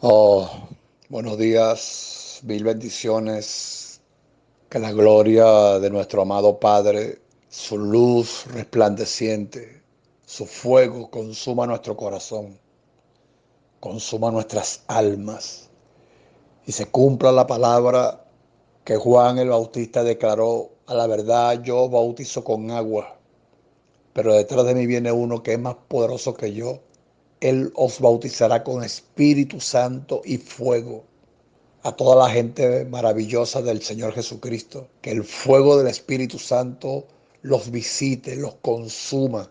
Oh, buenos días, mil bendiciones. Que la gloria de nuestro amado Padre, su luz resplandeciente, su fuego consuma nuestro corazón, consuma nuestras almas y se cumpla la palabra que Juan el Bautista declaró: a la verdad yo bautizo con agua, pero detrás de mí viene uno que es más poderoso que yo. Él os bautizará con Espíritu Santo y fuego. A toda la gente maravillosa del Señor Jesucristo, que el fuego del Espíritu Santo los visite, los consuma,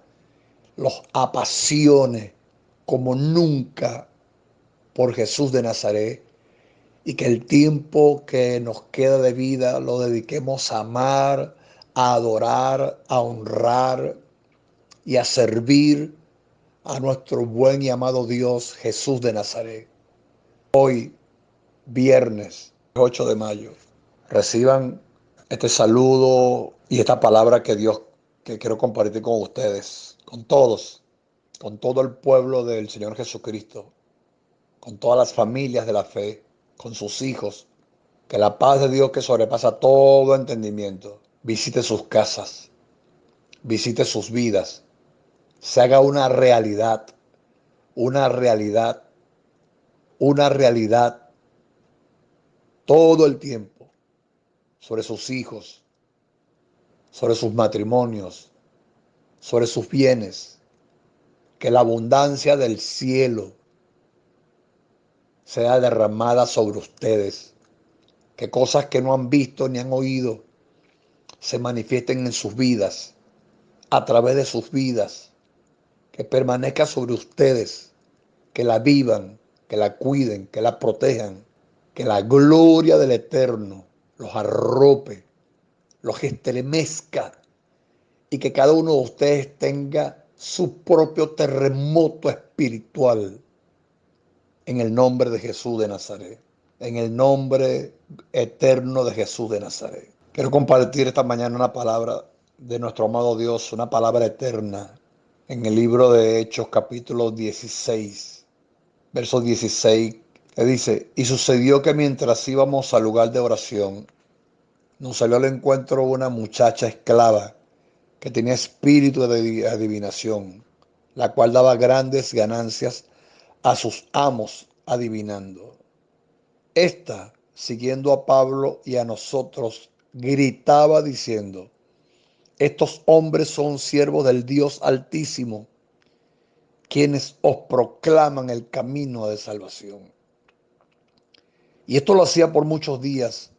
los apasione como nunca por Jesús de Nazaret, y que el tiempo que nos queda de vida lo dediquemos a amar, a adorar, a honrar y a servir a nuestro buen y amado Dios Jesús de Nazaret. Hoy, viernes 8 de mayo, reciban este saludo y esta palabra que quiero compartir con ustedes, con todos, con todo el pueblo del Señor Jesucristo, con todas las familias de la fe, con sus hijos. Que la paz de Dios, que sobrepasa todo entendimiento, visite sus casas, visite sus vidas, se haga una realidad, una realidad todo el tiempo sobre sus hijos, sobre sus matrimonios, sobre sus bienes. Que la abundancia del cielo sea derramada sobre ustedes. Que cosas que no han visto ni han oído se manifiesten en sus vidas, a través de sus vidas. Que permanezca sobre ustedes, que la vivan, que la cuiden, que la protejan. Que la gloria del Eterno los arrope, los estremezca, y que cada uno de ustedes tenga su propio terremoto espiritual, en el nombre de Jesús de Nazaret, en el nombre eterno de Jesús de Nazaret. Quiero compartir esta mañana una palabra de nuestro amado Dios, una palabra eterna, en el libro de Hechos, capítulo 16, verso 16, que dice: y sucedió que mientras íbamos al lugar de oración, nos salió al encuentro una muchacha esclava que tenía espíritu de adivinación, la cual daba grandes ganancias a sus amos adivinando. Esta, siguiendo a Pablo y a nosotros, gritaba diciendo: estos hombres son siervos del Dios Altísimo, quienes os proclaman el camino de salvación. Y esto lo hacía por muchos días,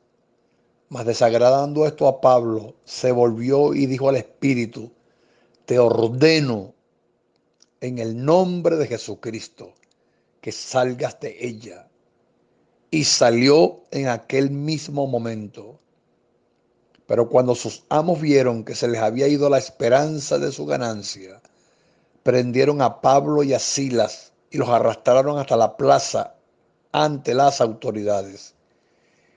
mas desagradando esto a Pablo, se volvió y dijo al Espíritu: te ordeno en el nombre de Jesucristo que salgas de ella. Y salió en aquel mismo momento. Pero cuando sus amos vieron que se les había ido la esperanza de su ganancia, prendieron a Pablo y a Silas y los arrastraron hasta la plaza ante las autoridades.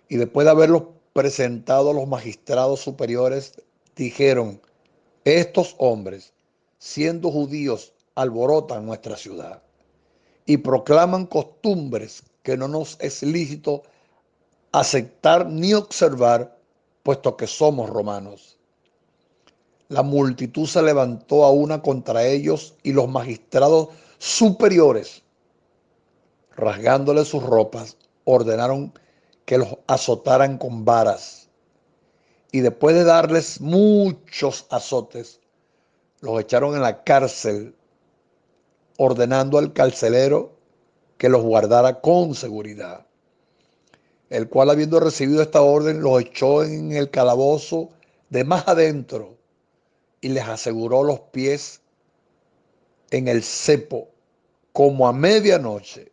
Y después de haberlos presentado a los magistrados superiores, dijeron: estos hombres, siendo judíos, alborotan nuestra ciudad y proclaman costumbres que no nos es lícito aceptar ni observar, puesto que somos romanos. La multitud se levantó a una contra ellos, y los magistrados superiores, rasgándoles sus ropas, ordenaron que los azotaran con varas. Y después de darles muchos azotes, los echaron en la cárcel, ordenando al carcelero que los guardara con seguridad, el cual, habiendo recibido esta orden, los echó en el calabozo de más adentro y les aseguró los pies en el cepo. Como a medianoche,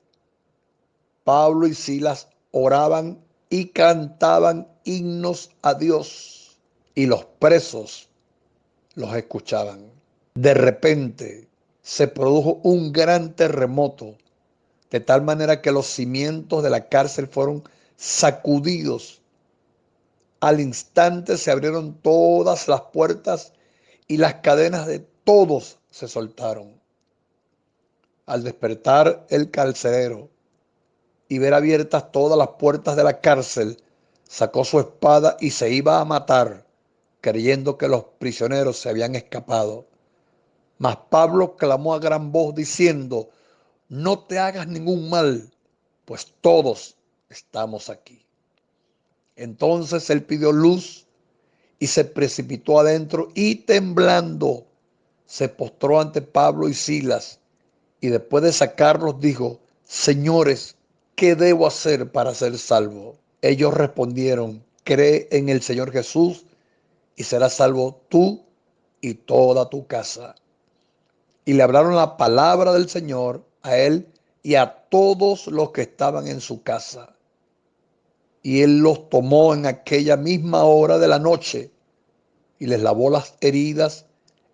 Pablo y Silas oraban y cantaban himnos a Dios, y los presos los escuchaban. De repente se produjo un gran terremoto, de tal manera que los cimientos de la cárcel fueron sacudidos. Al instante se abrieron todas las puertas y las cadenas de todos se soltaron. Al despertar el carcelero, y ver abiertas todas las puertas de la cárcel, sacó su espada y se iba a matar, creyendo que los prisioneros se habían escapado. Mas Pablo clamó a gran voz diciendo: no te hagas ningún mal, pues todos estamos aquí. Entonces él pidió luz y se precipitó adentro y temblando se postró ante Pablo y Silas y después de sacarlos dijo: señores, ¿qué debo hacer para ser salvo? Ellos respondieron: cree en el Señor Jesús y serás salvo tú y toda tu casa. Y le hablaron la palabra del Señor a él y a todos los que estaban en su casa. Y él los tomó en aquella misma hora de la noche y les lavó las heridas.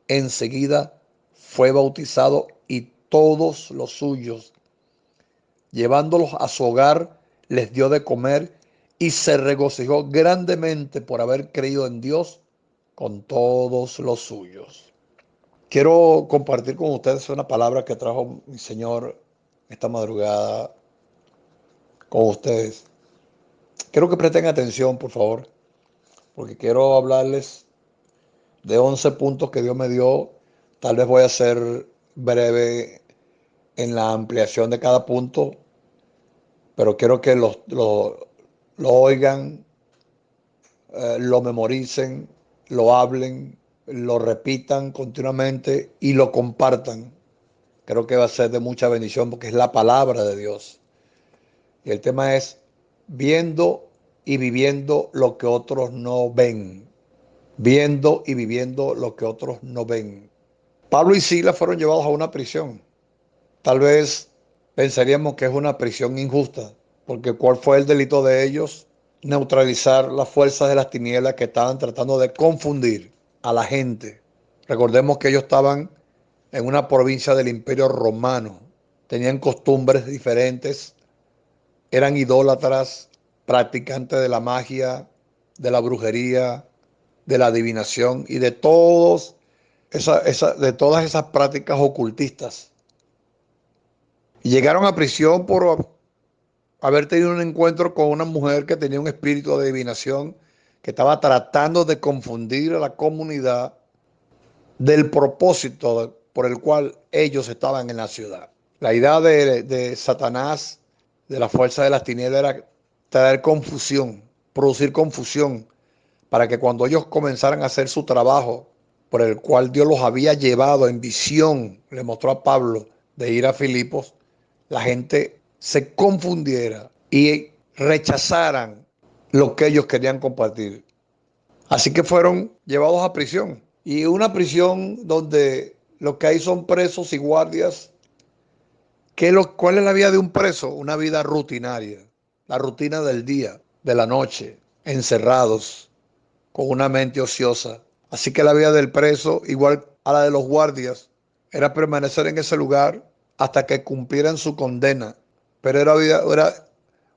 Enseguida fue bautizado y todos los suyos, llevándolos a su hogar, les dio de comer y se regocijó grandemente por haber creído en Dios con todos los suyos. Quiero compartir con ustedes una palabra que trajo mi Señor esta madrugada con ustedes. Quiero que presten atención, por favor, porque quiero hablarles de 11 puntos que Dios me dio. Tal vez voy a ser breve en la ampliación de cada punto, pero quiero que lo oigan, lo memoricen, lo hablen, lo repitan continuamente y lo compartan. Creo que va a ser de mucha bendición porque es la palabra de Dios. Y el tema es viendo y viviendo lo que otros no ven. Viendo y viviendo lo que otros no ven. Pablo y Silas fueron llevados a una prisión. Tal vez pensaríamos que es una prisión injusta, porque ¿cuál fue el delito de ellos? Neutralizar las fuerzas de las tinieblas que estaban tratando de confundir a la gente. Recordemos que ellos estaban en una provincia del Imperio Romano, tenían costumbres diferentes, eran idólatras, practicantes de la magia, de la brujería, de la adivinación y de de todas esas prácticas ocultistas. Y llegaron a prisión por haber tenido un encuentro con una mujer que tenía un espíritu de adivinación, que estaba tratando de confundir a la comunidad del propósito por el cual ellos estaban en la ciudad. La idea de Satanás, de la fuerza de las tinieblas, era traer confusión, producir confusión, para que cuando ellos comenzaran a hacer su trabajo, por el cual Dios los había llevado en visión, le mostró a Pablo de ir a Filipos, la gente se confundiera y rechazaran lo que ellos querían compartir. Así que fueron llevados a prisión. Y una prisión donde lo que hay son presos y guardias. ¿Cuál es la vida de un preso? Una vida rutinaria. La rutina del día, de la noche, encerrados, con una mente ociosa. Así que la vida del preso, igual a la de los guardias, era permanecer en ese lugar hasta que cumplieran su condena. Pero era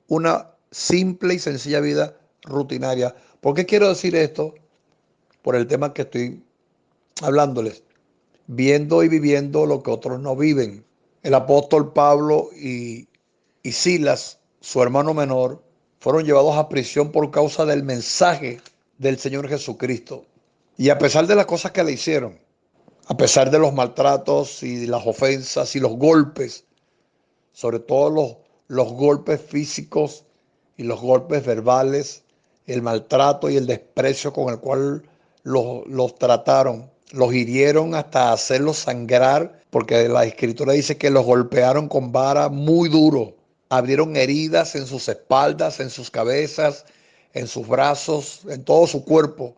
una simple y sencilla vida rutinaria. ¿Por qué quiero decir esto? Por el tema que estoy hablándoles. Viendo y viviendo lo que otros no viven. El apóstol Pablo y Silas, su hermano menor, fueron llevados a prisión por causa del mensaje del Señor Jesucristo. Y a pesar de las cosas que le hicieron, a pesar de los maltratos y las ofensas y los golpes, sobre todo los golpes físicos y los golpes verbales, el maltrato y el desprecio con el cual los trataron, los hirieron hasta hacerlos sangrar, porque la escritura dice que los golpearon con vara muy duro, abrieron heridas en sus espaldas, en sus cabezas, en sus brazos, en todo su cuerpo.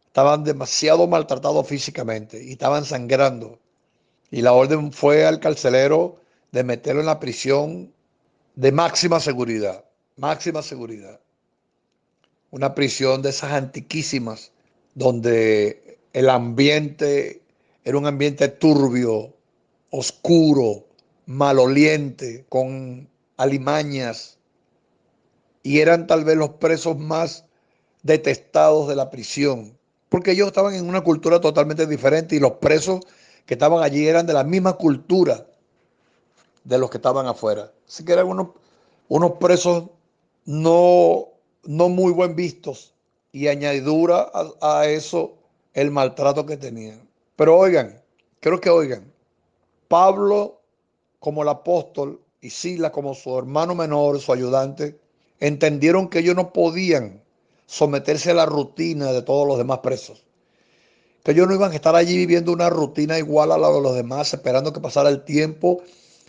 Estaban demasiado maltratados físicamente y estaban sangrando. Y la orden fue al carcelero de meterlo en la prisión de máxima seguridad. Máxima seguridad. Una prisión de esas antiquísimas, donde el ambiente era un ambiente turbio, oscuro, maloliente, con alimañas. Y eran tal vez los presos más detestados de la prisión, porque ellos estaban en una cultura totalmente diferente y los presos que estaban allí eran de la misma cultura de los que estaban afuera. Así que eran unos unos presos no, no muy buen vistos, y añadidura a eso el maltrato que tenían. Pero oigan, creo que oigan, Pablo como el apóstol y Silas como su hermano menor, su ayudante, entendieron que ellos no podían someterse a la rutina de todos los demás presos, que ellos no iban a estar allí viviendo una rutina igual a la de los demás, esperando que pasara el tiempo,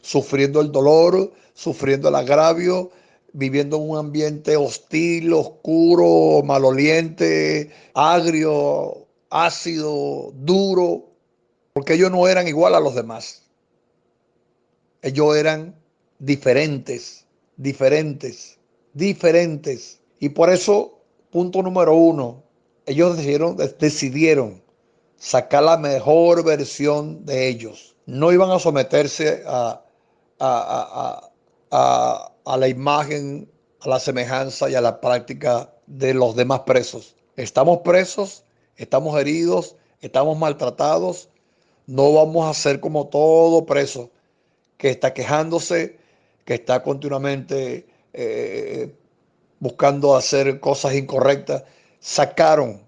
sufriendo el dolor, sufriendo el agravio, viviendo en un ambiente hostil, oscuro, maloliente, agrio, ácido, duro, porque ellos no eran igual a los demás. Ellos eran diferentes, diferentes, diferentes. Y por eso, punto número uno, ellos decidieron sacar la mejor versión de ellos. No iban a someterse a, a la imagen, a la semejanza y a la práctica de los demás presos. Estamos presos, estamos heridos, estamos maltratados. No vamos a ser como todo preso que está quejándose, que está continuamente buscando hacer cosas incorrectas. Sacaron,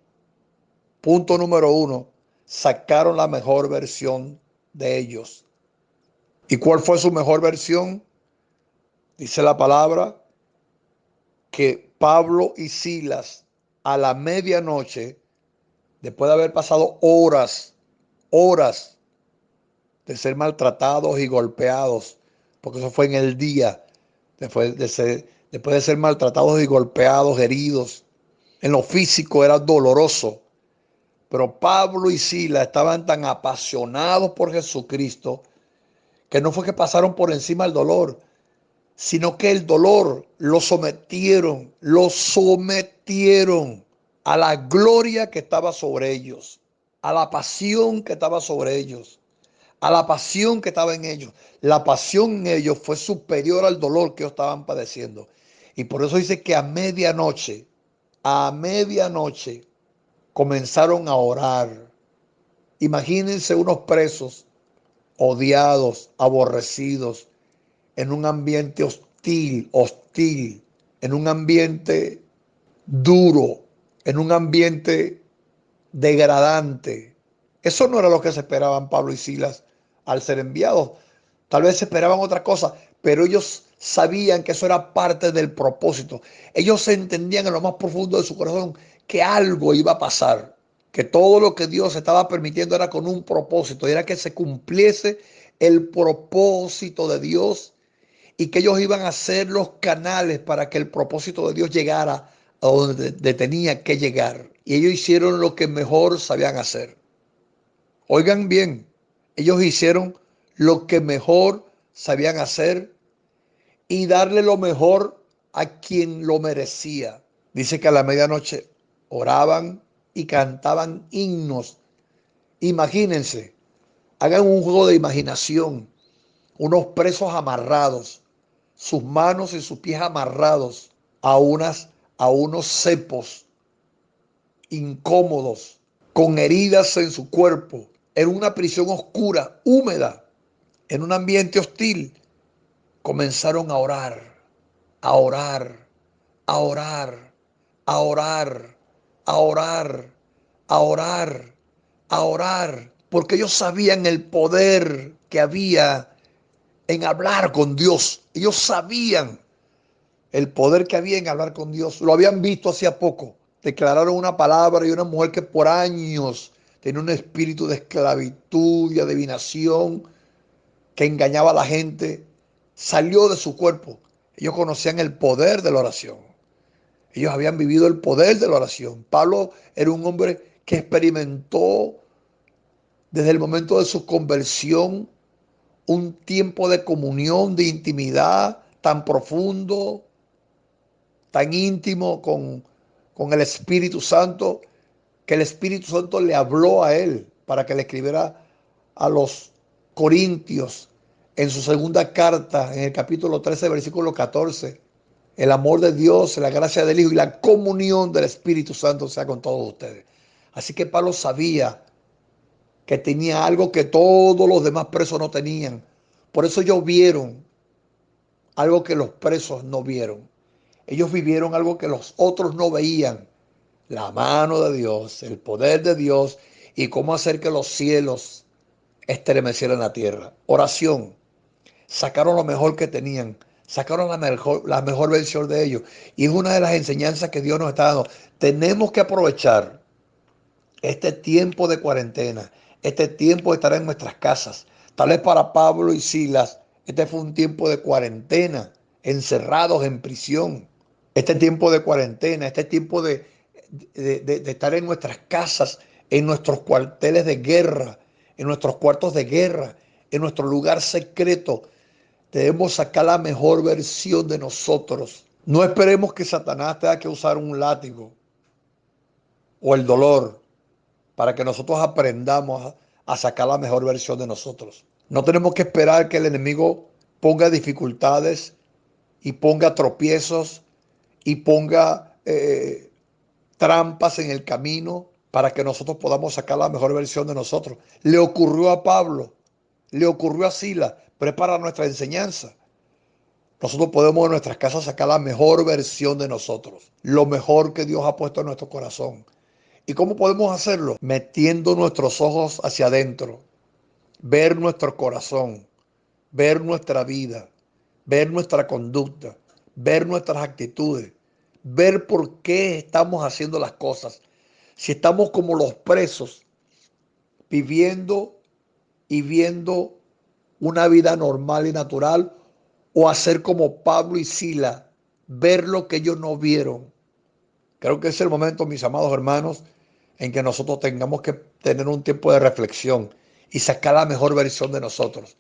punto número uno, sacaron la mejor versión de ellos. ¿Y cuál fue su mejor versión? Dice la palabra que Pablo y Silas a la medianoche, después de haber pasado horas, horas de ser maltratados y golpeados, porque eso fue en el día, después de ser maltratados y golpeados, heridos, en lo físico era doloroso, pero Pablo y Silas estaban tan apasionados por Jesucristo que no fue que pasaron por encima del dolor, sino que el dolor lo sometieron a la gloria que estaba sobre ellos, a la pasión que estaba sobre ellos, a la pasión que estaba en ellos. La pasión en ellos fue superior al dolor que ellos estaban padeciendo. Y por eso dice que a medianoche comenzaron a orar. Imagínense unos presos odiados, aborrecidos, en un ambiente hostil, en un ambiente duro, en un ambiente degradante. Eso no era lo que se esperaban Pablo y Silas al ser enviados. Tal vez se esperaban otra cosa, pero ellos sabían que eso era parte del propósito. Ellos entendían en lo más profundo de su corazón que algo iba a pasar, que todo lo que Dios estaba permitiendo era con un propósito, y era que se cumpliese el propósito de Dios, y que ellos iban a ser los canales para que el propósito de Dios llegara a donde tenía que llegar. Y ellos hicieron lo que mejor sabían hacer. Oigan bien, ellos hicieron lo que mejor sabían hacer y darle lo mejor a quien lo merecía. Dice que a la medianoche oraban y cantaban himnos. Imagínense, hagan un juego de imaginación, unos presos amarrados, sus manos y sus pies amarrados a unos cepos incómodos, con heridas en su cuerpo, en una prisión oscura, húmeda, en un ambiente hostil. Comenzaron a orar, a orar, a orar, a orar, a orar, a orar, a orar, porque ellos sabían el poder que había en hablar con Dios. Ellos sabían el poder que había en hablar con Dios. Lo habían visto hacía poco. Declararon una palabra, y una mujer que por años tenía un espíritu de esclavitud y adivinación que engañaba a la gente, salió de su cuerpo. Ellos conocían el poder de la oración. Ellos habían vivido el poder de la oración. Pablo era un hombre que experimentó desde el momento de su conversión un tiempo de comunión, de intimidad tan profundo, tan íntimo con el Espíritu Santo, que el Espíritu Santo le habló a él para que le escribiera a los Corintios en su segunda carta, en el capítulo 13, versículo 14. El amor de Dios, la gracia del Hijo y la comunión del Espíritu Santo sea con todos ustedes. Así que Pablo sabía que tenía algo que todos los demás presos no tenían. Por eso ellos vieron algo que los presos no vieron. Ellos vivieron algo que los otros no veían. La mano de Dios, el poder de Dios y cómo hacer que los cielos estremecieran la tierra. Oración. Sacaron lo mejor que tenían. Sacaron la mejor versión de ellos. Y es una de las enseñanzas que Dios nos está dando. Tenemos que aprovechar este tiempo de cuarentena, este tiempo de estar en nuestras casas. Tal vez para Pablo y Silas, este fue un tiempo de cuarentena, encerrados en prisión. Este tiempo de cuarentena, este tiempo de estar en nuestras casas, en nuestros cuarteles de guerra, en nuestros cuartos de guerra, en nuestro lugar secreto. Debemos sacar la mejor versión de nosotros. No esperemos que Satanás tenga que usar un látigo o el dolor para que nosotros aprendamos a sacar la mejor versión de nosotros. No tenemos que esperar que el enemigo ponga dificultades y ponga tropiezos y ponga trampas en el camino para que nosotros podamos sacar la mejor versión de nosotros. Le ocurrió a Pablo, le ocurrió a Silas, pero es para nuestra enseñanza. Nosotros podemos en nuestras casas sacar la mejor versión de nosotros, lo mejor que Dios ha puesto en nuestro corazón. ¿Y cómo podemos hacerlo? Metiendo nuestros ojos hacia adentro, ver nuestro corazón, ver nuestra vida, ver nuestra conducta, ver nuestras actitudes, ver por qué estamos haciendo las cosas. Si estamos como los presos, viviendo y viendo una vida normal y natural, o hacer como Pablo y Silas, ver lo que ellos no vieron. Creo que es el momento, mis amados hermanos, en que nosotros tengamos que tener un tiempo de reflexión y sacar la mejor versión de nosotros.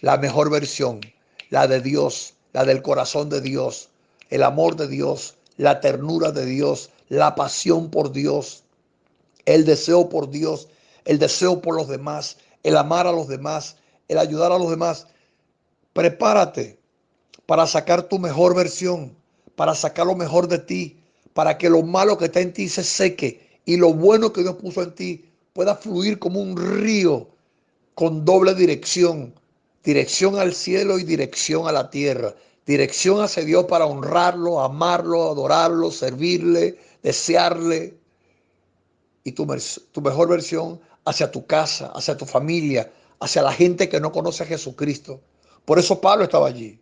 La mejor versión, la de Dios, la del corazón de Dios, el amor de Dios, la ternura de Dios, la pasión por Dios, el deseo por Dios, el deseo por los demás, el amar a los demás, el ayudar a los demás. Prepárate para sacar tu mejor versión, para sacar lo mejor de ti, para que lo malo que está en ti se seque y lo bueno que Dios puso en ti pueda fluir como un río con doble dirección, dirección al cielo y dirección a la tierra, dirección hacia Dios para honrarlo, amarlo, adorarlo, servirle, desearle, y tu mejor versión hacia tu casa, hacia tu familia, hacia la gente que no conoce a Jesucristo. Por eso Pablo estaba allí,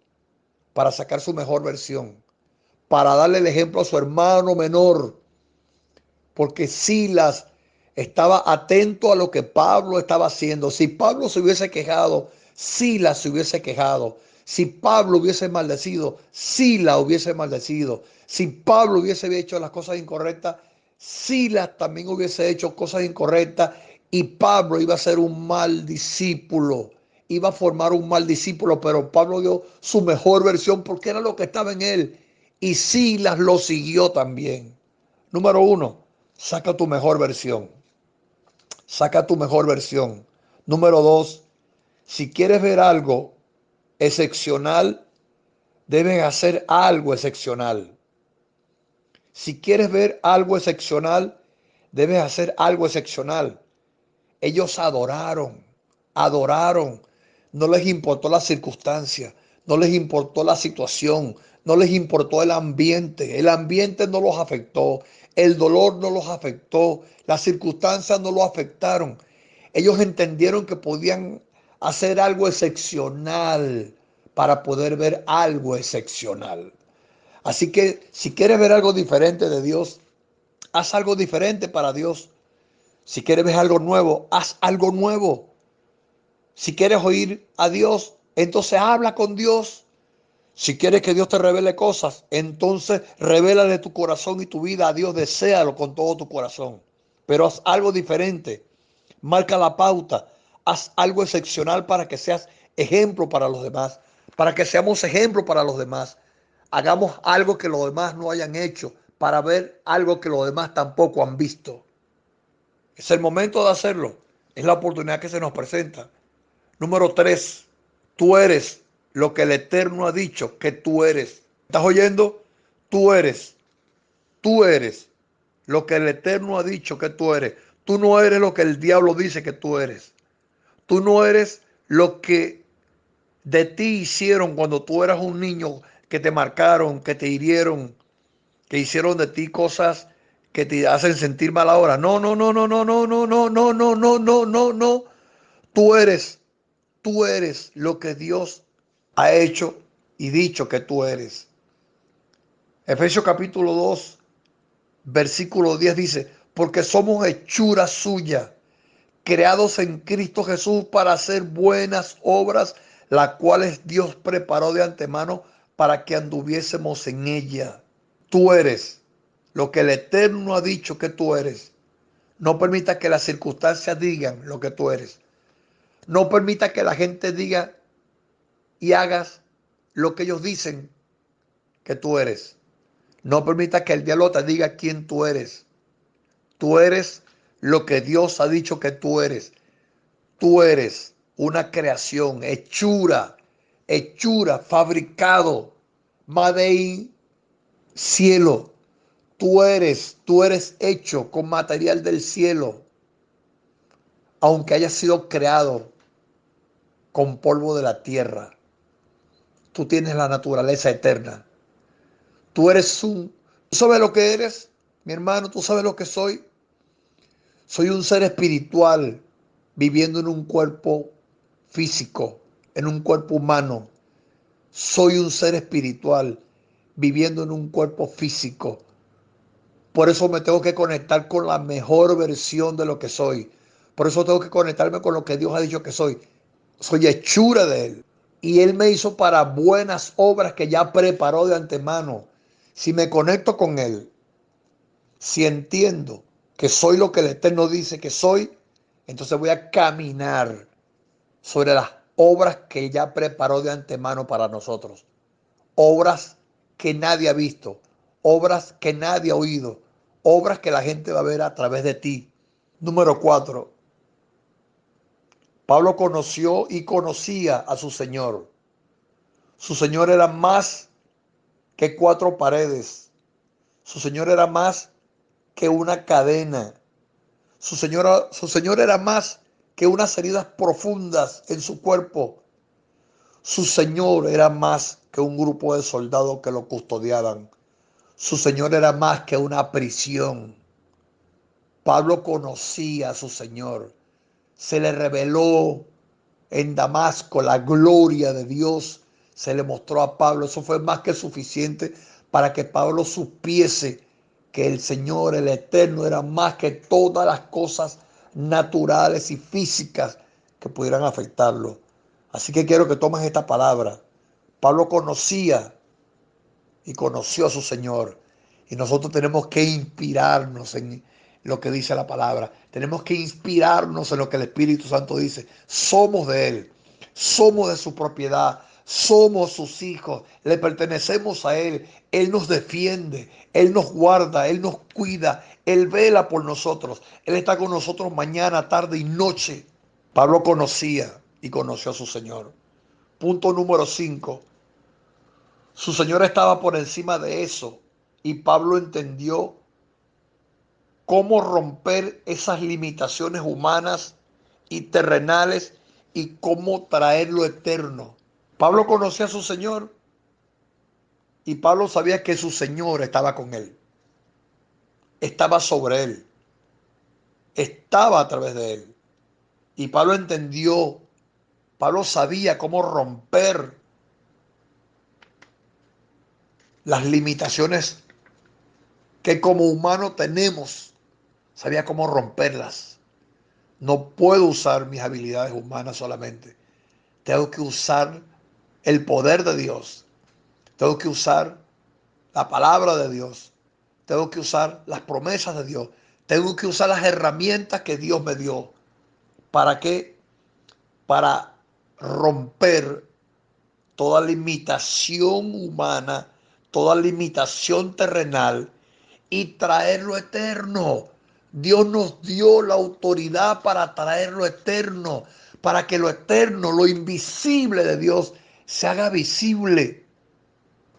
para sacar su mejor versión, para darle el ejemplo a su hermano menor, porque Silas estaba atento a lo que Pablo estaba haciendo. Si Pablo se hubiese quejado, Silas se hubiese quejado. Si Pablo hubiese maldecido, Silas hubiese maldecido. Si Pablo hubiese hecho las cosas incorrectas, Silas también hubiese hecho cosas incorrectas y Pablo iba a ser un mal discípulo. Iba a formar un mal discípulo, pero Pablo dio su mejor versión porque era lo que estaba en él. Y Silas lo siguió también. Número uno, saca tu mejor versión. Saca tu mejor versión. Número dos, si quieres ver algo excepcional, debes hacer algo excepcional. Si quieres ver algo excepcional, debes hacer algo excepcional. Ellos adoraron, adoraron. No les importó la circunstancia, no les importó la situación, no les importó el ambiente. El ambiente no los afectó, el dolor no los afectó, las circunstancias no los afectaron. Ellos entendieron que podían hacer algo excepcional para poder ver algo excepcional. Así que si quieres ver algo diferente de Dios, haz algo diferente para Dios. Si quieres ver algo nuevo, haz algo nuevo. Si quieres oír a Dios, entonces habla con Dios. Si quieres que Dios te revele cosas, entonces revélale tu corazón y tu vida a Dios. Deséalo con todo tu corazón. Pero haz algo diferente. Marca la pauta. Haz algo excepcional para que seas ejemplo para los demás. Para que seamos ejemplo para los demás. Hagamos algo que los demás no hayan hecho. Para ver algo que los demás tampoco han visto. Es el momento de hacerlo. Es la oportunidad que se nos presenta. Número tres, tú eres lo que el Eterno ha dicho que tú eres. ¿Estás oyendo? Tú eres. Tú eres lo que el Eterno ha dicho que tú eres. Tú no eres lo que el diablo dice que tú eres. Tú no eres lo que de ti hicieron cuando tú eras un niño, que te marcaron, que te hirieron, que hicieron de ti cosas que te hacen sentir mal ahora. No, no, no, no, no, no, no, no, no, no, no, no, no, no. Tú eres, tú eres lo que Dios ha hecho y dicho que tú eres. Efesios capítulo 2, versículo 10 dice, porque somos hechura suya, creados en Cristo Jesús para hacer buenas obras, las cuales Dios preparó de antemano para que anduviésemos en ella. Tú eres lo que el Eterno ha dicho que tú eres. No permita que las circunstancias digan lo que tú eres. No permita que la gente diga y hagas lo que ellos dicen que tú eres. No permita que el diablo te diga quién tú eres. Tú eres lo que Dios ha dicho que tú eres. Tú eres una creación, hechura, hechura, fabricado, made in cielo. Tú eres hecho con material del cielo, aunque hayas sido creado con polvo de la tierra. Tú tienes la naturaleza eterna. Tú eres ¿Tú sabes lo que eres, mi hermano? ¿Tú sabes lo que soy? Soy un ser espiritual viviendo en un cuerpo físico, en un cuerpo humano. Soy un ser espiritual viviendo en un cuerpo físico. Por eso me tengo que conectar con la mejor versión de lo que soy. Por eso tengo que conectarme con lo que Dios ha dicho que soy. Soy hechura de Él. Y Él me hizo para buenas obras que ya preparó de antemano. Si me conecto con Él, si entiendo que soy lo que el Eterno dice que soy, entonces voy a caminar sobre las obras que ya preparó de antemano para nosotros. Obras que nadie ha visto, obras que nadie ha oído, obras que la gente va a ver a través de ti. Número 4. Pablo conoció y conocía a su Señor. Su Señor era más que cuatro paredes. Su Señor era más que una cadena. Su Señor era más que unas heridas profundas en su cuerpo. Su Señor era más que un grupo de soldados que lo custodiaban. Su Señor era más que una prisión. Pablo conocía a su Señor. Se le reveló en Damasco la gloria de Dios. Se le mostró a Pablo. Eso fue más que suficiente para que Pablo supiese que el Señor, el Eterno, era más que todas las cosas naturales y físicas que pudieran afectarlo. Así que quiero que tomes esta palabra. Pablo conocía y conoció a su Señor. Y nosotros tenemos que inspirarnos en lo que dice la palabra. Tenemos que inspirarnos en lo que el Espíritu Santo dice. Somos de Él, somos de su propiedad, somos sus hijos, le pertenecemos a Él. Él nos defiende, Él nos guarda, Él nos cuida, Él vela por nosotros. Él está con nosotros mañana, tarde y noche. Pablo conocía y conoció a su Señor. Punto número 5. Su Señor estaba por encima de eso y Pablo entendió cómo romper esas limitaciones humanas y terrenales y cómo traer lo eterno. Pablo conocía a su Señor y Pablo sabía que su Señor estaba con él, estaba sobre él, estaba a través de él. Y Pablo entendió, Pablo sabía cómo romper las limitaciones que como humano tenemos, sabía cómo romperlas. No puedo usar mis habilidades humanas solamente. Tengo que usar el poder de Dios. Tengo que usar la palabra de Dios. Tengo que usar las promesas de Dios. Tengo que usar las herramientas que Dios me dio. ¿Para qué? Para romper toda limitación humana, toda limitación terrenal y traer lo eterno. Dios nos dio la autoridad para traer lo eterno, para que lo eterno, lo invisible de Dios, se haga visible.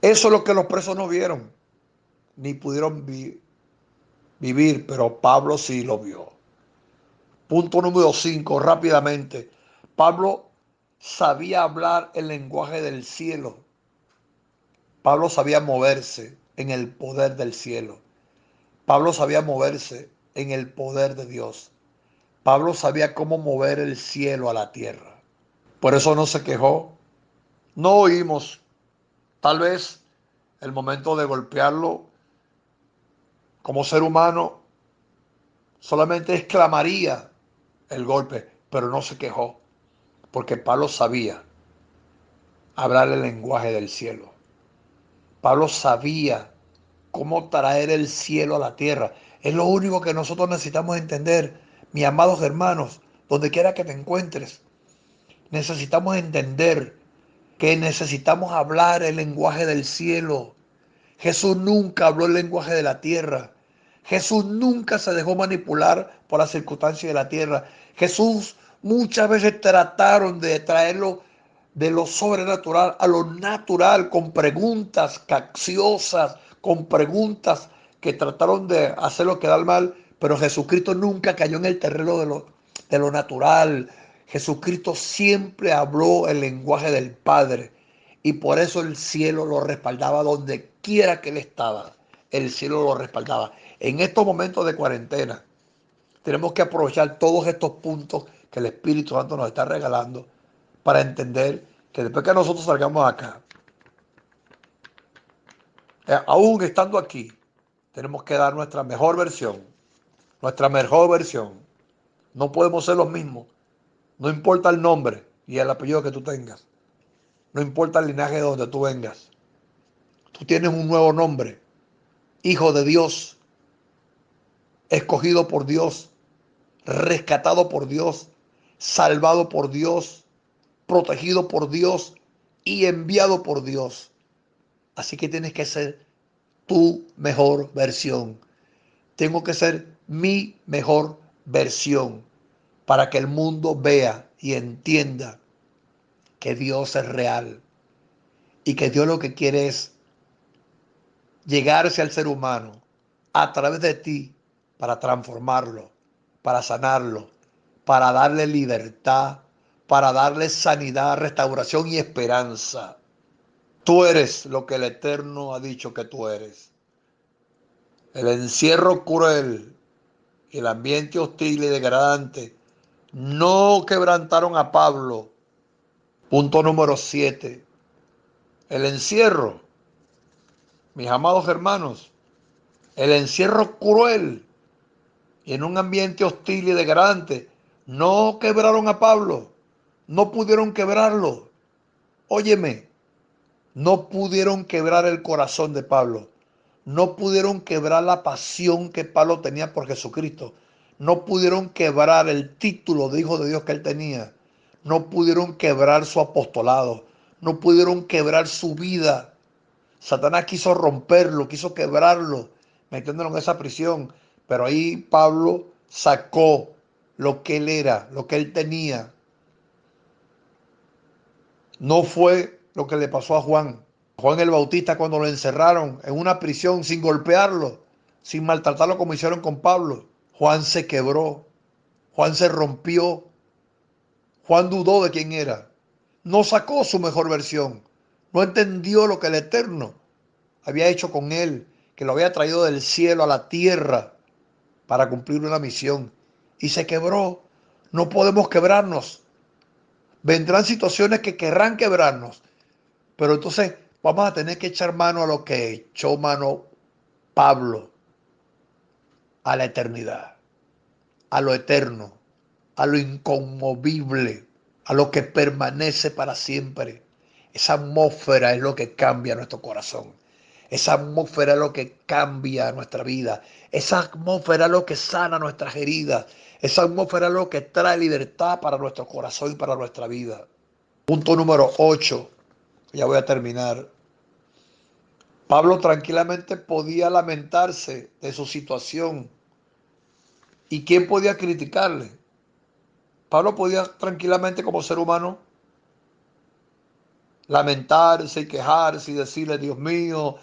Eso es lo que los presos no vieron, ni pudieron vivir, pero Pablo sí lo vio. Punto número 5, rápidamente. Pablo sabía hablar el lenguaje del cielo. Pablo sabía moverse en el poder del cielo. Pablo sabía moverse en el poder de Dios. Pablo sabía cómo mover el cielo a la tierra. Por eso no se quejó. No oímos, tal vez, el momento de golpearlo como ser humano, solamente exclamaría el golpe, pero no se quejó, porque Pablo sabía hablar el lenguaje del cielo. Pablo sabía cómo traer el cielo a la tierra. Es lo único que nosotros necesitamos entender, mis amados hermanos, donde quiera que te encuentres. Necesitamos entender que necesitamos hablar el lenguaje del cielo. Jesús nunca habló el lenguaje de la tierra. Jesús nunca se dejó manipular por las circunstancias de la tierra. Jesús muchas veces trataron de traerlo de lo sobrenatural a lo natural con preguntas capciosas, con preguntas que trataron de hacerlo quedar mal, pero Jesucristo nunca cayó en el terreno de lo natural. Jesucristo siempre habló el lenguaje del Padre y por eso el cielo lo respaldaba donde quiera que él estaba. El cielo lo respaldaba. En estos momentos de cuarentena tenemos que aprovechar todos estos puntos que el Espíritu Santo nos está regalando para entender que después que nosotros salgamos acá, aún estando aquí, tenemos que dar nuestra mejor versión. Nuestra mejor versión. No podemos ser los mismos. No importa el nombre y el apellido que tú tengas. No importa el linaje de donde tú vengas. Tú tienes un nuevo nombre. Hijo de Dios, escogido por Dios, rescatado por Dios, salvado por Dios, protegido por Dios y enviado por Dios. Así que tienes que ser tu mejor versión. Tengo que ser mi mejor versión para que el mundo vea y entienda que Dios es real y que Dios lo que quiere es llegarse al ser humano a través de ti para transformarlo, para sanarlo, para darle libertad, para darle sanidad, restauración y esperanza. Tú eres lo que el Eterno ha dicho que tú eres. El encierro cruel y el ambiente hostil y degradante no quebrantaron a Pablo. Punto número 7. El encierro, mis amados hermanos, el encierro cruel y en un ambiente hostil y degradante, no quebraron a Pablo, no pudieron quebrarlo. Óyeme, no pudieron quebrar el corazón de Pablo, no pudieron quebrar la pasión que Pablo tenía por Jesucristo, no pudieron quebrar el título de hijo de Dios que él tenía, no pudieron quebrar su apostolado, no pudieron quebrar su vida. Satanás quiso romperlo, quiso quebrarlo, metiéndolo en esa prisión. Pero ahí Pablo sacó lo que él era, lo que él tenía. No fue lo que le pasó a Juan. Juan el Bautista cuando lo encerraron en una prisión sin golpearlo, sin maltratarlo como hicieron con Pablo. Juan se quebró, Juan se rompió, Juan dudó de quién era. No sacó su mejor versión. No entendió lo que el Eterno había hecho con él, que lo había traído del cielo a la tierra para cumplir una misión. Y se quebró. No podemos quebrarnos. Vendrán situaciones que querrán quebrarnos. Pero entonces vamos a tener que echar mano a lo que echó mano Pablo, a la eternidad, a lo eterno, a lo inconmovible, a lo que permanece para siempre. Esa atmósfera es lo que cambia nuestro corazón. Esa atmósfera es lo que cambia nuestra vida. Esa atmósfera es lo que sana nuestras heridas. Esa atmósfera es lo que trae libertad para nuestro corazón y para nuestra vida. Punto número 8. Ya voy a terminar. Pablo tranquilamente podía lamentarse de su situación. ¿Y quién podía criticarle? Pablo podía tranquilamente como ser humano lamentarse y quejarse y decirle, Dios mío,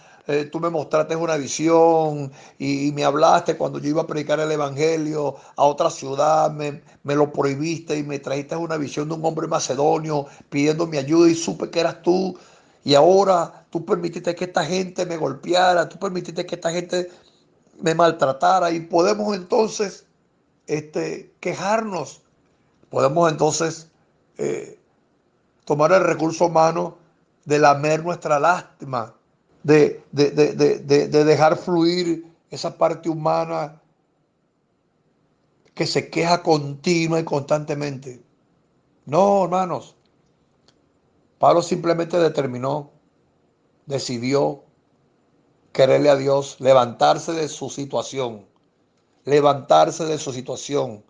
tú me mostraste una visión y me hablaste cuando yo iba a predicar el evangelio a otra ciudad, me lo prohibiste y me trajiste una visión de un hombre macedonio pidiendo mi ayuda y supe que eras tú. Y ahora tú permitiste que esta gente me golpeara, tú permitiste que esta gente me maltratara y podemos entonces quejarnos. Podemos entonces eh, tomar el recurso humano de lamer nuestra lástima, de dejar fluir esa parte humana que se queja continua y constantemente. No, hermanos, Pablo simplemente determinó, decidió quererle a Dios, levantarse de su situación, levantarse de su situación,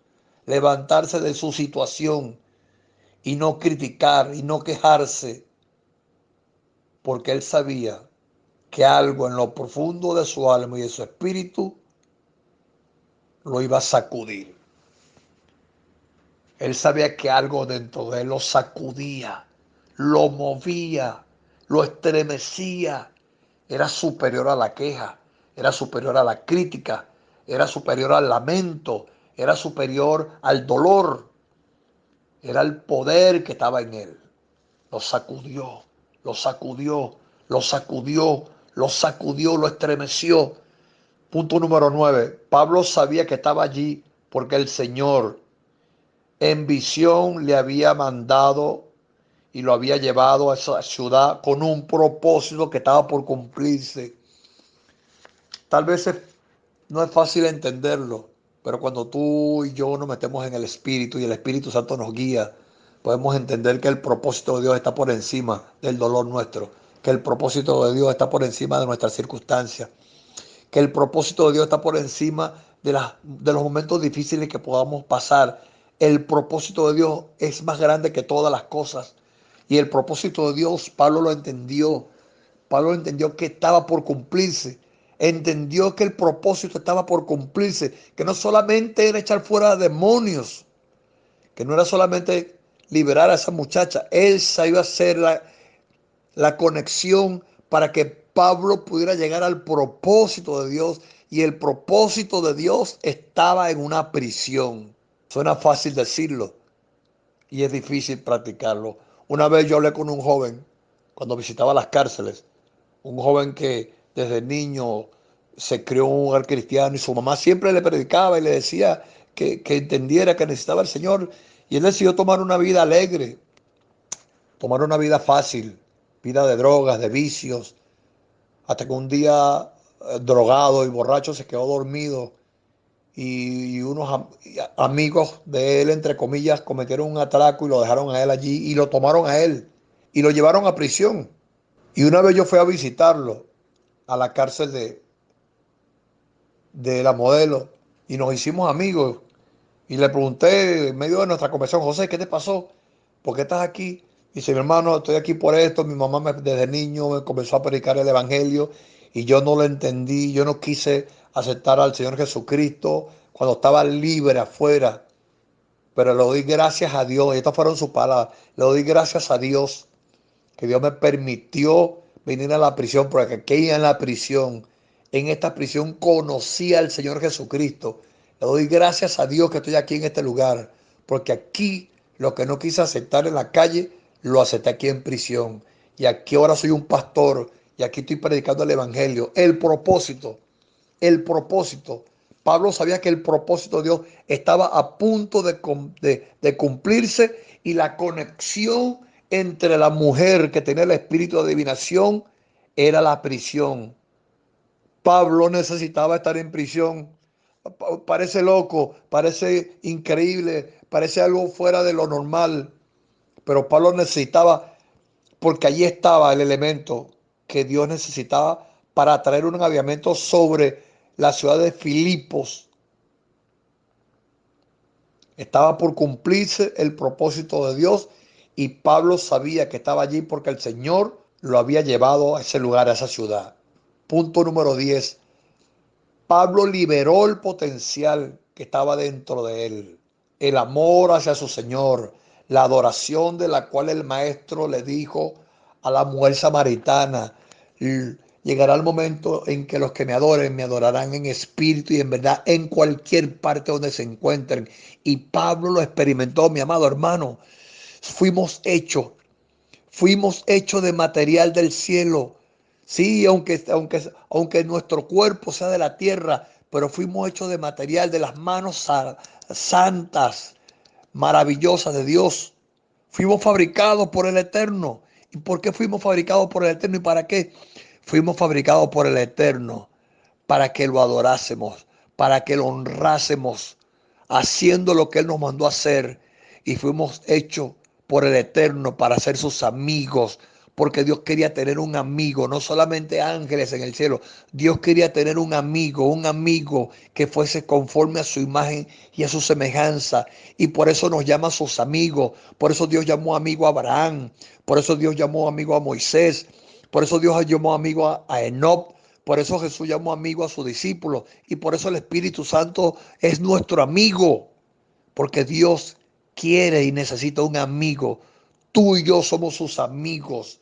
levantarse de su situación y no criticar y no quejarse, porque él sabía que algo en lo profundo de su alma y de su espíritu lo iba a sacudir. Él sabía que algo dentro de él lo sacudía, lo movía, lo estremecía. Era superior a la queja, era superior a la crítica, era superior al lamento, era superior al dolor. Era el poder que estaba en él. Lo sacudió, lo sacudió, lo sacudió, lo sacudió, lo estremeció. Punto número 9. Pablo sabía que estaba allí porque el Señor en visión le había mandado y lo había llevado a esa ciudad con un propósito que estaba por cumplirse. Tal vez no es fácil entenderlo, pero cuando tú y yo nos metemos en el Espíritu y el Espíritu Santo nos guía, podemos entender que el propósito de Dios está por encima del dolor nuestro, que el propósito de Dios está por encima de nuestras circunstancias, que el propósito de Dios está por encima de los momentos difíciles que podamos pasar. El propósito de Dios es más grande que todas las cosas. Y el propósito de Dios, Pablo lo entendió. Pablo entendió que estaba por cumplirse. Entendió que el propósito estaba por cumplirse. Que no solamente era echar fuera demonios. Que no era solamente liberar a esa muchacha. Esa iba a ser la conexión para que Pablo pudiera llegar al propósito de Dios. Y el propósito de Dios estaba en una prisión. Suena fácil decirlo y es difícil practicarlo. Una vez yo hablé con un joven cuando visitaba las cárceles, un joven que desde niño se crió en un hogar cristiano y su mamá siempre le predicaba y le decía que entendiera que necesitaba el Señor. Y él decidió tomar una vida alegre, tomar una vida fácil, vida de drogas, de vicios, hasta que un día drogado y borracho se quedó dormido y unos amigos de él, entre comillas, cometieron un atraco y lo dejaron a él allí y lo tomaron a él y lo llevaron a prisión. Y una vez yo fui a visitarlo a la cárcel de la Modelo y nos hicimos amigos y le pregunté en medio de nuestra conversación: José, ¿qué te pasó? ¿Por qué estás aquí? Dice: mi hermano, estoy aquí por esto. Mi mamá desde niño me comenzó a predicar el evangelio y yo no lo entendí. Yo no quise aceptar al Señor Jesucristo cuando estaba libre afuera. Pero le doy gracias a Dios, y estas fueron sus palabras: le doy gracias a Dios que Dios me permitió venir a la prisión, porque aquí en la prisión, en esta prisión conocí al Señor Jesucristo. Le doy gracias a Dios que estoy aquí en este lugar, porque aquí lo que no quise aceptar en la calle, lo acepté aquí en prisión. Y aquí ahora soy un pastor y aquí estoy predicando el Evangelio. El propósito. Pablo sabía que el propósito de Dios estaba a punto de cumplirse y la conexión entre la mujer que tenía el espíritu de adivinación era la prisión. Pablo necesitaba estar en prisión. Parece loco, parece increíble, parece algo fuera de lo normal, pero Pablo necesitaba, porque allí estaba el elemento que Dios necesitaba para traer un avivamiento sobre la ciudad de Filipos. Estaba por cumplirse el propósito de Dios y Pablo sabía que estaba allí porque el Señor lo había llevado a ese lugar, a esa ciudad. Punto número 10. Pablo liberó el potencial que estaba dentro de él. El amor hacia su Señor, la adoración de la cual el maestro le dijo a la mujer samaritana, Llegará el momento en que los que me adoren me adorarán en espíritu y en verdad en cualquier parte donde se encuentren. Y Pablo lo experimentó, mi amado hermano. Fuimos hechos, fuimos hechos de material del cielo. Sí, aunque nuestro cuerpo sea de la tierra, pero fuimos hechos de material de las manos santas, maravillosas de Dios. Fuimos fabricados por el Eterno. ¿Y por qué fuimos fabricados por el Eterno y para qué? Fuimos fabricados por el Eterno para que lo adorásemos, para que lo honrásemos, haciendo lo que Él nos mandó a hacer. Y fuimos hechos por el Eterno para ser sus amigos, porque Dios quería tener un amigo, no solamente ángeles en el cielo. Dios quería tener un amigo que fuese conforme a su imagen y a su semejanza. Y por eso nos llama sus amigos. Por eso Dios llamó amigo a Abraham. Por eso Dios llamó amigo a Moisés. Por eso Dios llamó amigo a Enoc. Por eso Jesús llamó amigo a sus discípulos. Y por eso el Espíritu Santo es nuestro amigo. Porque Dios quiere y necesita un amigo. Tú y yo somos sus amigos.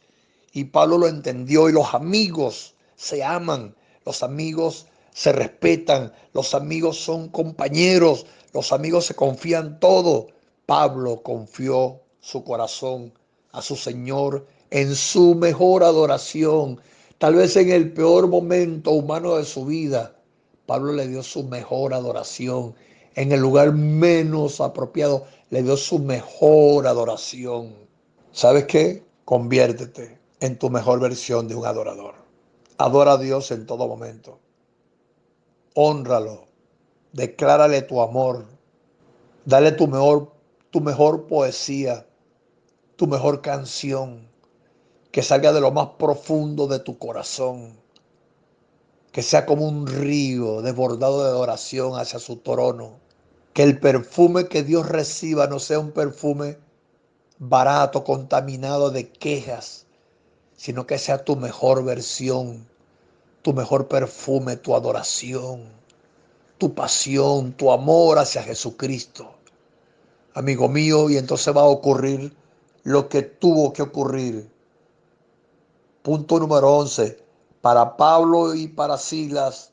Y Pablo lo entendió y los amigos se aman, los amigos se respetan, los amigos son compañeros, los amigos se confían todo. Pablo confió su corazón a su Señor en su mejor adoración, tal vez en el peor momento humano de su vida. Pablo le dio su mejor adoración. En el lugar menos apropiado, le dio su mejor adoración. ¿Sabes qué? Conviértete en tu mejor versión de un adorador. Adora a Dios en todo momento. Hónralo. Declárale tu amor. Dale tu mejor poesía, tu mejor canción, que salga de lo más profundo de tu corazón, que sea como un río desbordado de adoración hacia su trono. Que el perfume que Dios reciba no sea un perfume barato, contaminado de quejas, sino que sea tu mejor versión, tu mejor perfume, tu adoración, tu pasión, tu amor hacia Jesucristo. Amigo mío, y entonces va a ocurrir lo que tuvo que ocurrir. Punto número 11. Para Pablo y para Silas,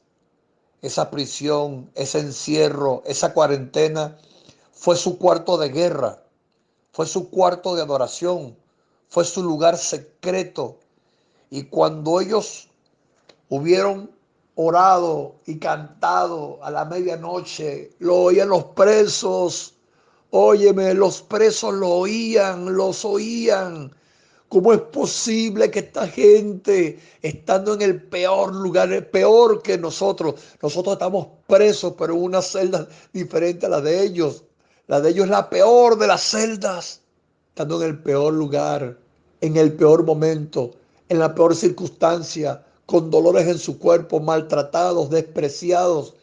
esa prisión, ese encierro, esa cuarentena, fue su cuarto de guerra, fue su cuarto de adoración, fue su lugar secreto. Y cuando ellos hubieron orado y cantado a la medianoche, lo oían los presos. Óyeme, los presos lo oían, los oían. ¿Cómo es posible que esta gente, estando en el peor lugar, peor que nosotros estamos presos, pero en una celda diferente a la de ellos? La de ellos es la peor de las celdas, estando en el peor lugar, en el peor momento, en la peor circunstancia, con dolores en su cuerpo, maltratados, despreciados.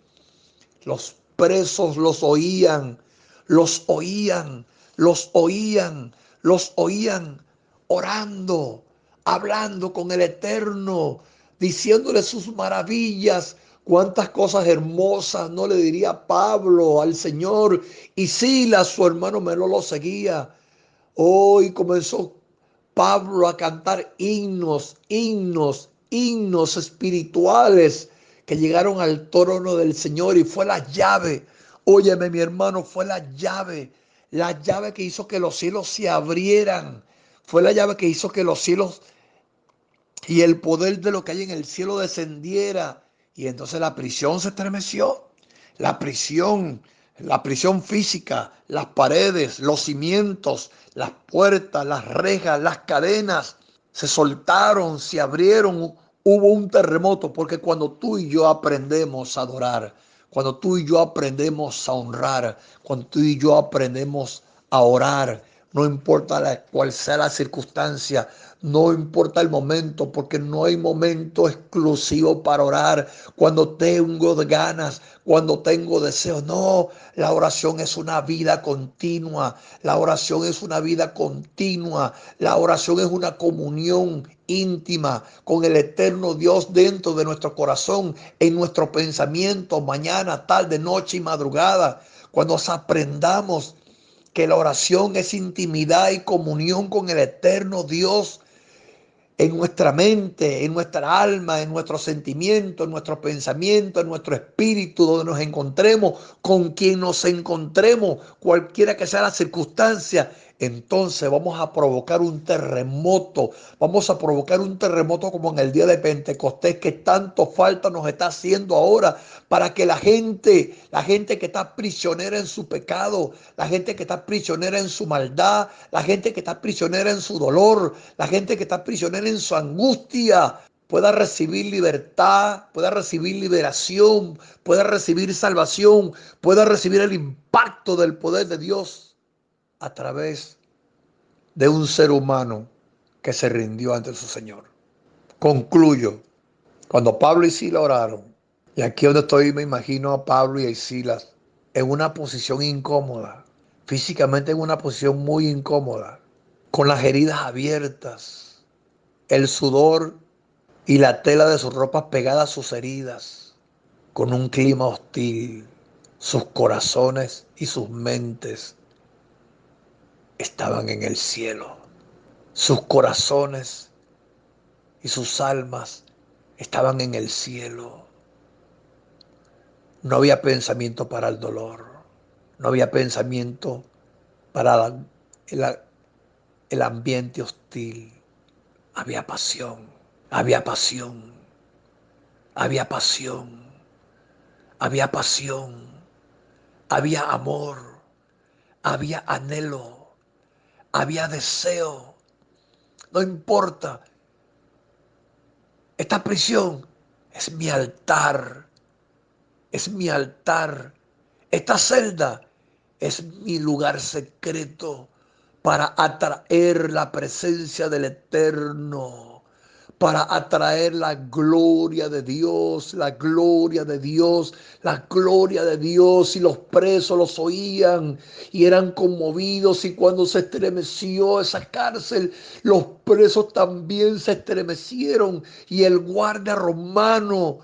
Los presos los oían, los oían, los oían, los oían orando, hablando con el Eterno, diciéndole sus maravillas. Cuántas cosas hermosas no le diría Pablo al Señor. Y Silas, su hermano menor, lo seguía. Hoy comenzó Pablo a cantar himnos espirituales que llegaron al trono del Señor y fue la llave. Óyeme, mi hermano, fue la llave que hizo que los cielos se abrieran. Fue la llave que hizo que los cielos y el poder de lo que hay en el cielo descendiera. Y entonces la prisión se estremeció. La prisión, la prisión física, las paredes, los cimientos, las puertas, las rejas, las cadenas se soltaron, se abrieron. Hubo un terremoto porque cuando tú y yo aprendemos a adorar, cuando tú y yo aprendemos a honrar, cuando tú y yo aprendemos a orar, no importa cuál sea la circunstancia, no importa el momento, porque no hay momento exclusivo para orar. Cuando tengo ganas, cuando tengo deseos, no, la oración es una vida continua. La oración es una vida continua. La oración es una comunión íntima con el eterno Dios dentro de nuestro corazón, en nuestro pensamiento, mañana, tarde, noche y madrugada. Cuando aprendamos que la oración es intimidad y comunión con el eterno Dios, en nuestra mente, en nuestra alma, en nuestros sentimientos, en nuestros pensamientos, en nuestro espíritu, donde nos encontremos, con quien nos encontremos, cualquiera que sea la circunstancia, entonces vamos a provocar un terremoto. Vamos a provocar un terremoto como en el día de Pentecostés, que tanto falta nos está haciendo ahora, para que la gente que está prisionera en su pecado, la gente que está prisionera en su maldad, la gente que está prisionera en su dolor, la gente que está prisionera en su angustia, pueda recibir libertad, pueda recibir liberación, pueda recibir salvación, pueda recibir el impacto del poder de Dios a través de un ser humano que se rindió ante su Señor. Concluyo. Cuando Pablo y Silas oraron, y aquí donde estoy me imagino a Pablo y a Silas en una posición incómoda, físicamente en una posición muy incómoda, con las heridas abiertas, el sudor y la tela de sus ropas pegadas a sus heridas, con un clima hostil. Sus corazones y sus mentes estaban en el cielo. Sus corazones y sus almas estaban en el cielo. No había pensamiento para el dolor. No había pensamiento para el ambiente hostil. Había pasión. Había pasión. Había pasión. Había pasión. Había amor. Había anhelo. Había deseo. No importa. Esta prisión es mi altar. Es mi altar. Esta celda es mi lugar secreto para atraer la presencia del Eterno, para atraer la gloria de Dios, la gloria de Dios, la gloria de Dios. Y los presos los oían y eran conmovidos, y cuando se estremeció esa cárcel, los presos también se estremecieron, y el guardia romano,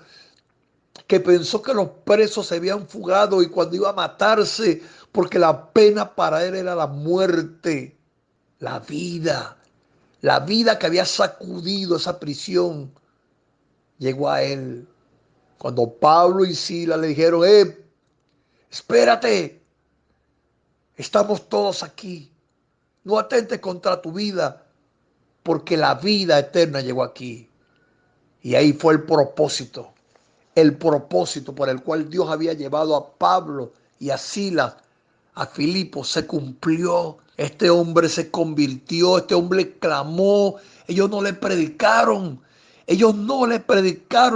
que pensó que los presos se habían fugado y cuando iba a matarse, porque la pena para él era la muerte, la vida que había sacudido esa prisión, llegó a él. Cuando Pablo y Silas le dijeron, espérate, estamos todos aquí, no atentes contra tu vida, porque la vida eterna llegó aquí. Y ahí fue el propósito por el cual Dios había llevado a Pablo y a Silas a Filipo, se cumplió. Este hombre se convirtió, este hombre clamó. Ellos no le predicaron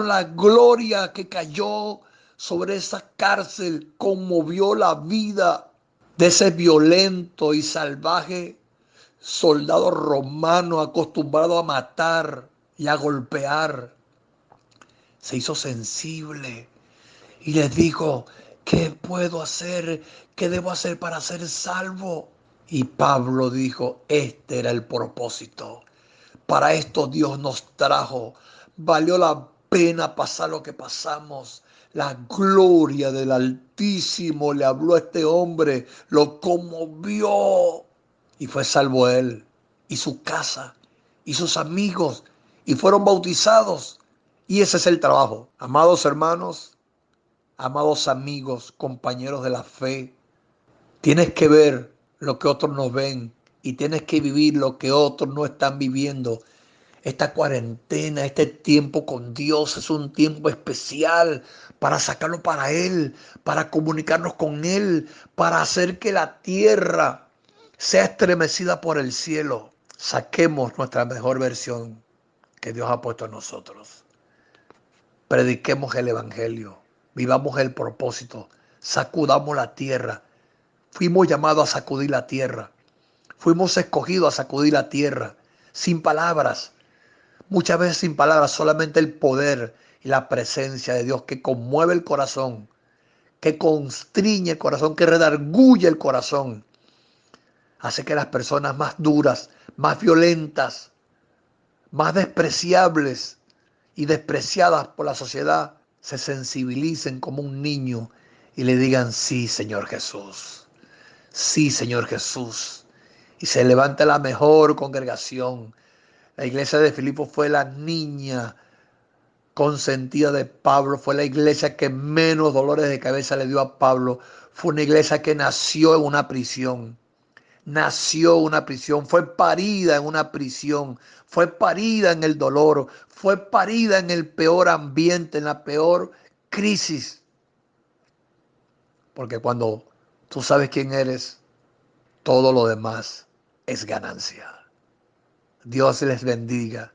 la gloria que cayó sobre esa cárcel, conmovió la vida de ese violento y salvaje soldado romano acostumbrado a matar y a golpear. Se hizo sensible y les dijo, ¿qué puedo hacer? ¿Qué debo hacer para ser salvo? Y Pablo dijo, este era el propósito. Para esto Dios nos trajo. Valió la pena pasar lo que pasamos. La gloria del Altísimo le habló a este hombre, lo conmovió y fue salvo él y su casa y sus amigos y fueron bautizados. Y ese es el trabajo. Amados hermanos, amados amigos, compañeros de la fe, tienes que ver lo que otros no ven y tienes que vivir lo que otros no están viviendo. Esta cuarentena, este tiempo con Dios es un tiempo especial para sacarlo para Él, para comunicarnos con Él, para hacer que la tierra sea estremecida por el cielo. Saquemos nuestra mejor versión que Dios ha puesto en nosotros. Prediquemos el Evangelio, vivamos el propósito, sacudamos la tierra. Fuimos llamados a sacudir la tierra. Fuimos escogidos a sacudir la tierra, sin palabras. Muchas veces sin palabras, solamente el poder y la presencia de Dios que conmueve el corazón, que constriñe el corazón, que redarguye el corazón, hace que las personas más duras, más violentas, más despreciables y despreciadas por la sociedad se sensibilicen como un niño y le digan, sí, Señor Jesús, sí, Señor Jesús. Y se levanta la mejor congregación, La iglesia de Filipos fue la niña consentida de Pablo, fue la iglesia que menos dolores de cabeza le dio a Pablo, fue una iglesia que nació en una prisión. Nació en una prisión, fue parida en una prisión, fue parida en el dolor, fue parida en el peor ambiente, en la peor crisis. Porque cuando tú sabes quién eres, todo lo demás es ganancia. Dios les bendiga,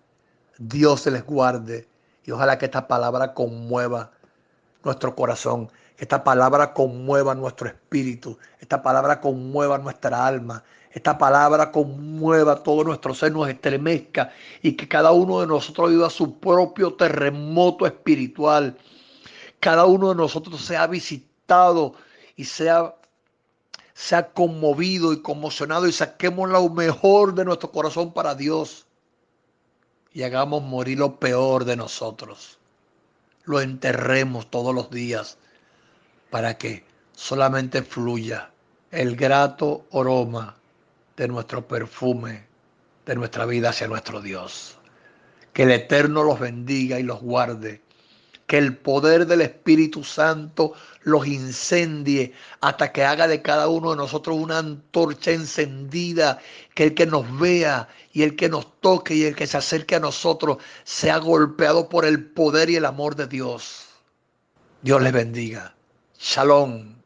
Dios les guarde y ojalá que esta palabra conmueva nuestro corazón, que esta palabra conmueva nuestro espíritu, esta palabra conmueva nuestra alma, esta palabra conmueva todo nuestro ser, nos estremezca y que cada uno de nosotros viva su propio terremoto espiritual, cada uno de nosotros sea visitado y sea conmovido y conmocionado y saquemos lo mejor de nuestro corazón para Dios y hagamos morir lo peor de nosotros. Lo enterremos todos los días para que solamente fluya el grato aroma de nuestro perfume, de nuestra vida hacia nuestro Dios. Que el Eterno los bendiga y los guarde. Que el poder del Espíritu Santo los incendie hasta que haga de cada uno de nosotros una antorcha encendida. Que el que nos vea y el que nos toque y el que se acerque a nosotros sea golpeado por el poder y el amor de Dios. Dios les bendiga. Shalom.